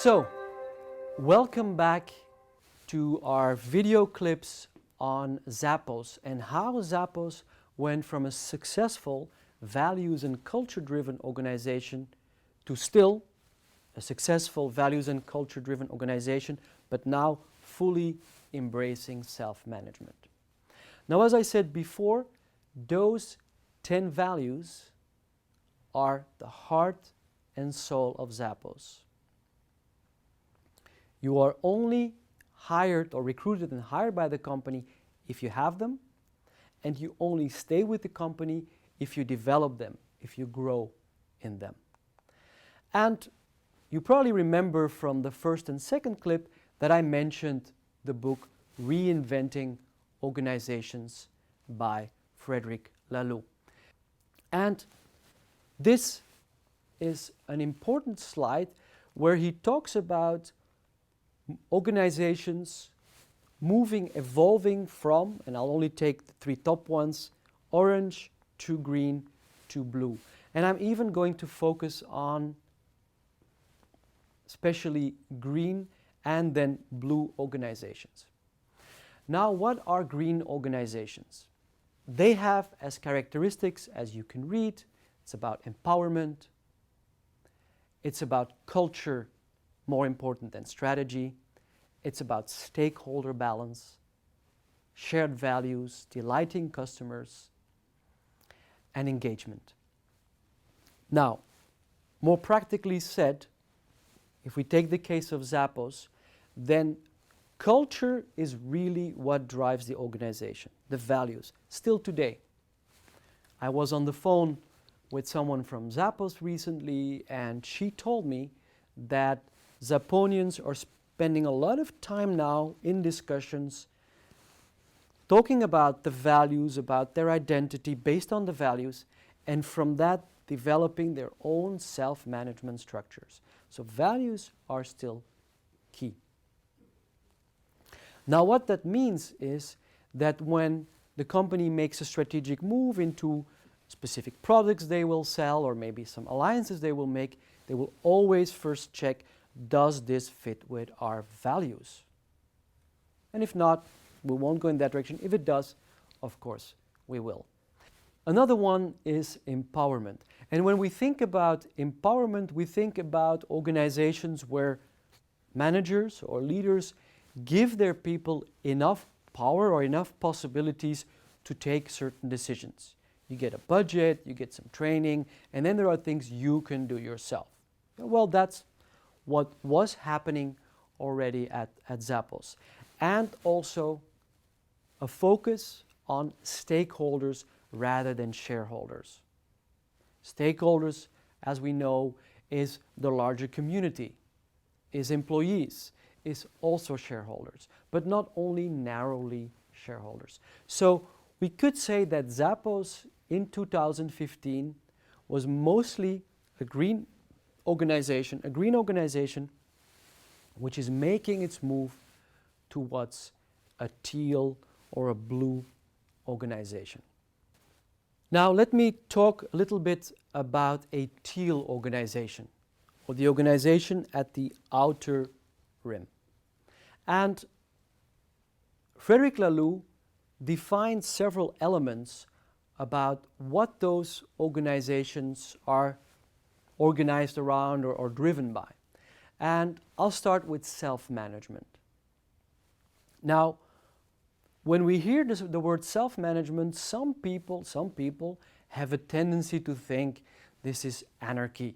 So, welcome back to our video clips on Zappos and how Zappos went from a successful values and culture-driven organization to still a successful values and culture-driven organization, but now fully embracing self-management. Now, as I said before, those 10 values are the heart and soul of Zappos. You are only hired or recruited and hired by the company if you have them, and you only stay with the company if you develop them, if you grow in them. And you probably remember from the first and second clip that I mentioned the book Reinventing Organizations by Frederic Laloux. And this is an important slide where he talks about organizations moving, evolving from, and I'll only take the three top ones, orange to green to blue. And I'm even going to focus on especially green and then blue organizations. Now, what are green organizations? They have as characteristics, as you can read, it's about empowerment, it's about culture, more important than strategy. It's about stakeholder balance, shared values, delighting customers, and engagement. Now, more practically said, if we take the case of Zappos, then culture is really what drives the organization, the values, still today. I was on the phone with someone from Zappos recently, and she told me that Zapponians are spending a lot of time now in discussions talking about the values, about their identity based on the values, and from that developing their own self-management structures. So values are still key. Now what that means is that when the company makes a strategic move into specific products they will sell or maybe some alliances they will make, they will always first check, does this fit with our values? And if not, we won't go in that direction. If it does, of course, we will. Another one is empowerment. And when we think about empowerment, we think about organizations where managers or leaders give their people enough power or enough possibilities to take certain decisions. You get a budget, you get some training, and then there are things you can do yourself. Well, that's what was happening already at Zappos. And also a focus on stakeholders rather than shareholders. Stakeholders, as we know, is the larger community, is employees, is also shareholders, but not only narrowly shareholders. So we could say that Zappos in 2015 was mostly a green organization which is making its move towards a teal or a blue organization. Now let me talk a little bit about a teal organization, or the organization at the outer rim. And Frederic Laloux defined several elements about what those organizations are organized around or driven by. And I'll start with self-management. Now, when we hear the word self-management, some people have a tendency to think this is anarchy.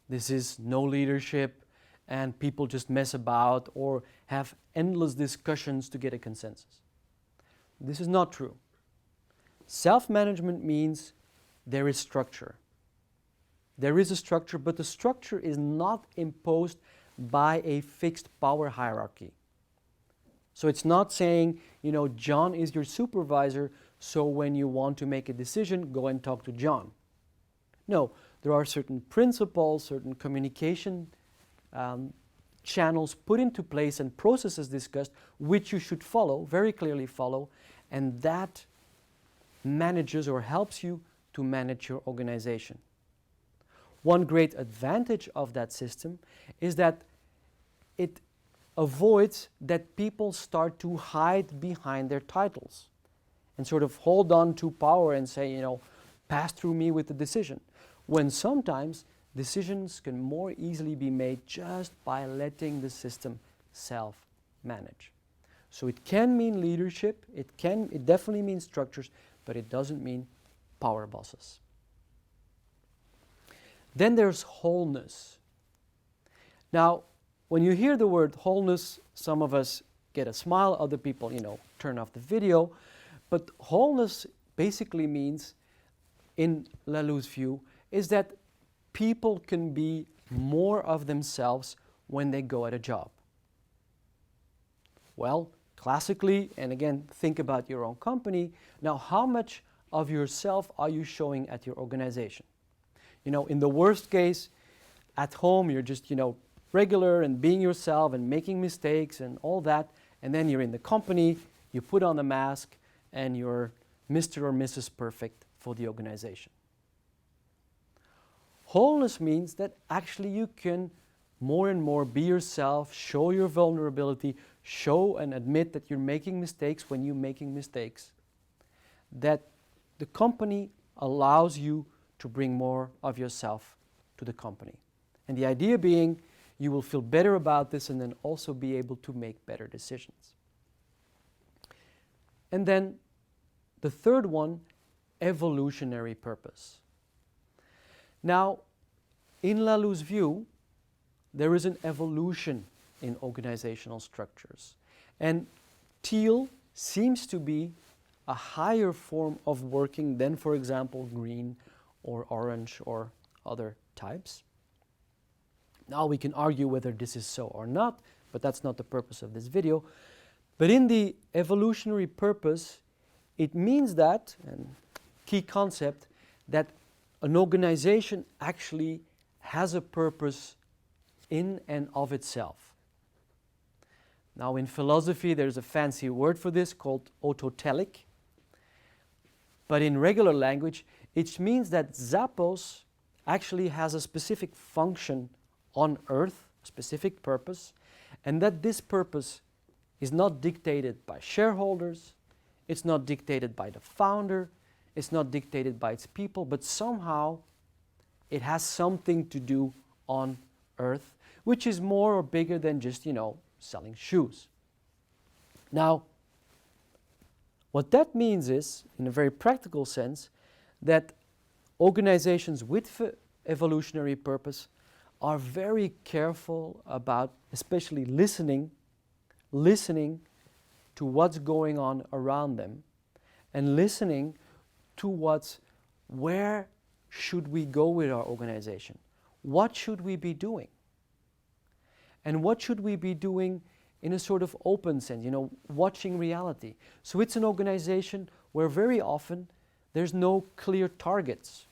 This is no leadership and people just mess about or have endless discussions to get a consensus. This is not true. Self-management means there is structure. There is a structure, but the structure is not imposed by a fixed power hierarchy. So it's not saying, John is your supervisor, so when you want to make a decision, go and talk to John. No, there are certain principles, certain communication channels put into place and processes discussed, which you should follow, very clearly follow, and that manages or helps you to manage your organization. One great advantage of that system is that it avoids that people start to hide behind their titles and sort of hold on to power and say, you know, pass through me with the decision. When sometimes decisions can more easily be made just by letting the system self-manage. So it can mean leadership, it definitely means structures, but it doesn't mean power bosses. Then there's wholeness. Now, when you hear the word wholeness, some of us get a smile, other people, you know, turn off the video. But wholeness basically means, in Laloux's view, is that people can be more of themselves when they go at a job. Well, classically, and again, think about your own company. Now, how much of yourself are you showing at your organization? You know, in the worst case, at home, you're just, you know, regular and being yourself and making mistakes and all that. And then you're in the company, you put on a mask, and you're Mr. or Mrs. Perfect for the organization. Wholeness means that actually you can more and more be yourself, show your vulnerability, show and admit that you're making mistakes when you're making mistakes. That the company allows you to bring more of yourself to the company. And the idea being, you will feel better about this and then also be able to make better decisions. And then the third one, evolutionary purpose. Now, in Laloux's view, there is an evolution in organizational structures. And TEAL seems to be a higher form of working than, for example, green or orange or other types. Now we can argue whether this is so or not, but that's not the purpose of this video. But in the evolutionary purpose, it means that, and key concept, that an organization actually has a purpose in and of itself. Now in philosophy there's a fancy word for this called autotelic. But in regular language it means that Zappos actually has a specific function on Earth, a specific purpose, and that this purpose is not dictated by shareholders, it's not dictated by the founder, it's not dictated by its people, but somehow it has something to do on Earth, which is more or bigger than just, you know, selling shoes. Now, what that means is, in a very practical sense, that organizations with evolutionary purpose are very careful about, especially listening to what's going on around them and listening to where should we go with our organization? What should we be doing? And what should we be doing in a sort of open sense, you know, watching reality. So it's an organization where very often there's no clear targets.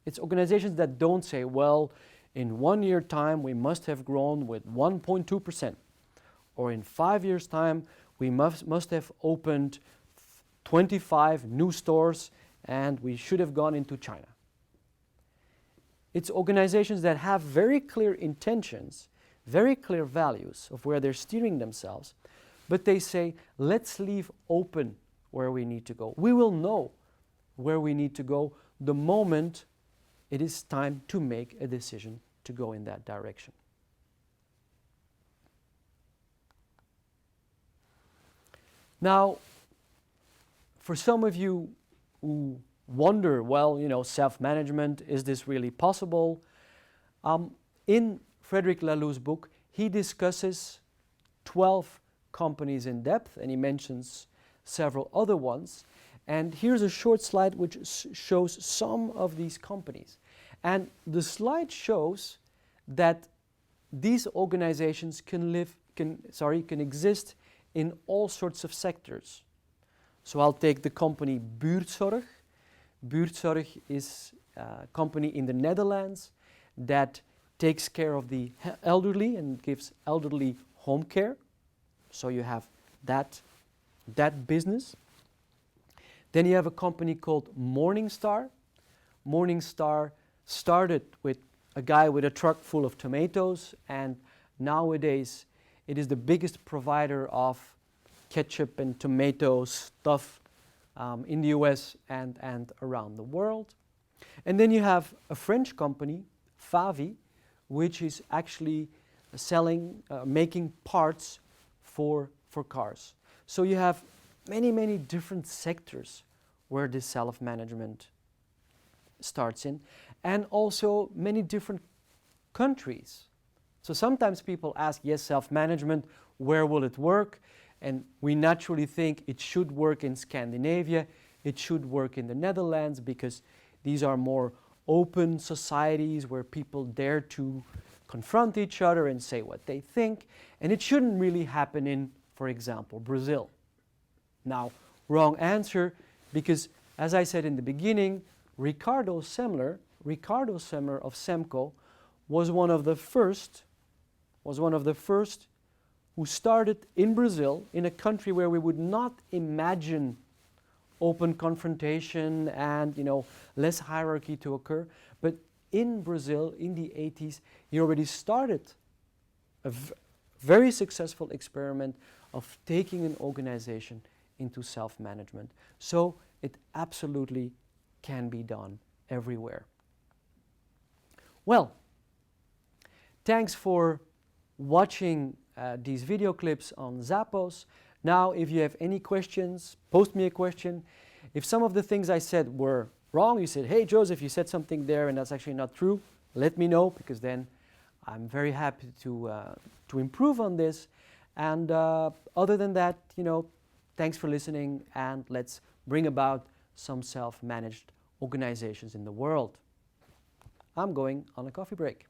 It's organizations that don't say, well, in 1 year time we must have grown with 1.2%, or in 5 years time we must have opened 25 new stores and we should have gone into China. It's organizations that have very clear intentions, very clear values of where they're steering themselves, but they say, let's leave open where we need to go. We will know where we need to go the moment it is time to make a decision to go in that direction. Now, for some of you who wonder, well, you know, self-management, is this really possible? In Frederic Laloux's book, he discusses 12 companies in depth, and he mentions several other ones. And here's a short slide which shows some of these companies. And the slide shows that these organizations can exist in all sorts of sectors. So I'll take the company Buurtzorg. Buurtzorg is a company in the Netherlands that takes care of the elderly and gives elderly home care. So you have that business. Then you have a company called Morningstar. Morningstar started with a guy with a truck full of tomatoes, and nowadays it is the biggest provider of ketchup and tomato stuff in the US and around the world. And then you have a French company, Favi, which is actually making parts for cars. So you have many different sectors where this self-management starts in, and also many different countries. So sometimes people ask, yes, self-management, where will it work? And we naturally think it should work in Scandinavia, it should work in the Netherlands, because these are more open societies where people dare to confront each other and say what they think. And it shouldn't really happen in, for example, Brazil. Now, wrong answer, because as I said in the beginning, Ricardo Semler of Semco was one of the first who started in Brazil, in a country where we would not imagine open confrontation and less hierarchy to occur. But in Brazil, in the 80s, he already started a very successful experiment of taking an organization into self-management. So it absolutely can be done everywhere. Well, thanks for watching these video clips on Zappos. Now, if you have any questions, post me a question. If some of the things I said were wrong, you said, hey Joseph, you said something there and that's actually not true, let me know, because then I'm very happy to improve on this. And other than that, thanks for listening, and let's bring about some self-managed organizations in the world. I'm going on a coffee break.